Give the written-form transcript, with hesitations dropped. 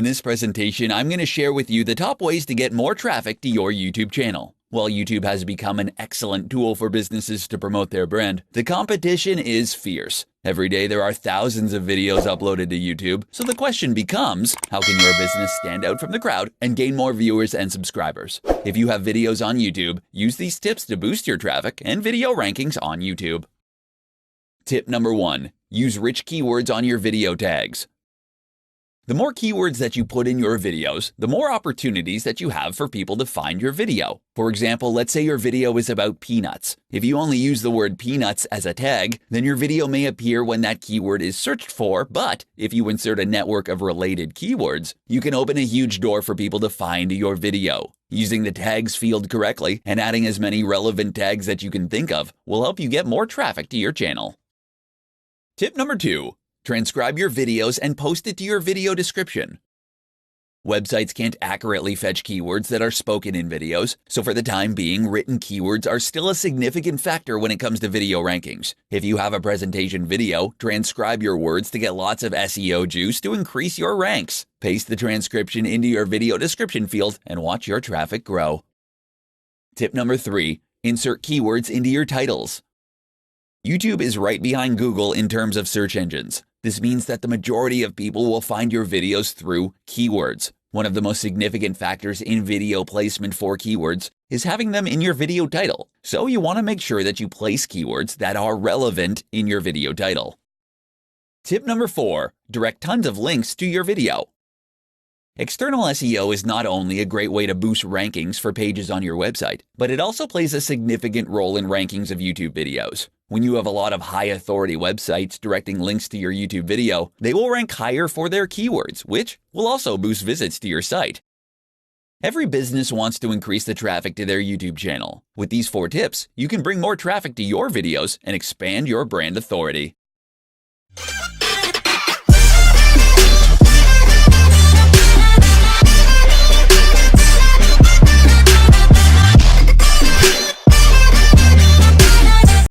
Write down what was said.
In this presentation, I'm going to share with you the top ways to get more traffic to your YouTube channel. While YouTube has become an excellent tool for businesses to promote their brand, the competition is fierce. Every day there are thousands of videos uploaded to YouTube, so the question becomes, how can your business stand out from the crowd and gain more viewers and subscribers? If you have videos on YouTube, use these tips to boost your traffic and video rankings on YouTube. Tip number 1. Use rich keywords on your video tags. The more keywords that you put in your videos, the more opportunities that you have for people to find your video. For example, let's say your video is about peanuts. If you only use the word peanuts as a tag, then your video may appear when that keyword is searched for, but if you insert a network of related keywords, you can open a huge door for people to find your video. Using the tags field correctly and adding as many relevant tags that you can think of will help you get more traffic to your channel. Tip number 2. Transcribe your videos and post it to your video description. Websites can't accurately fetch keywords that are spoken in videos, so for the time being, written keywords are still a significant factor when it comes to video rankings. If you have a presentation video, transcribe your words to get lots of SEO juice to increase your ranks. Paste the transcription into your video description field and watch your traffic grow. Tip number 3. Insert keywords into your titles. YouTube is right behind Google in terms of search engines. This means that the majority of people will find your videos through keywords. One of the most significant factors in video placement for keywords is having them in your video title. So you want to make sure that you place keywords that are relevant in your video title. Tip number 4. Direct tons of links to your video. External SEO is not only a great way to boost rankings for pages on your website, but it also plays a significant role in rankings of YouTube videos. When you have a lot of high-authority websites directing links to your YouTube video, they will rank higher for their keywords, which will also boost visits to your site. Every business wants to increase the traffic to their YouTube channel. With these 4 tips, you can bring more traffic to your videos and expand your brand authority.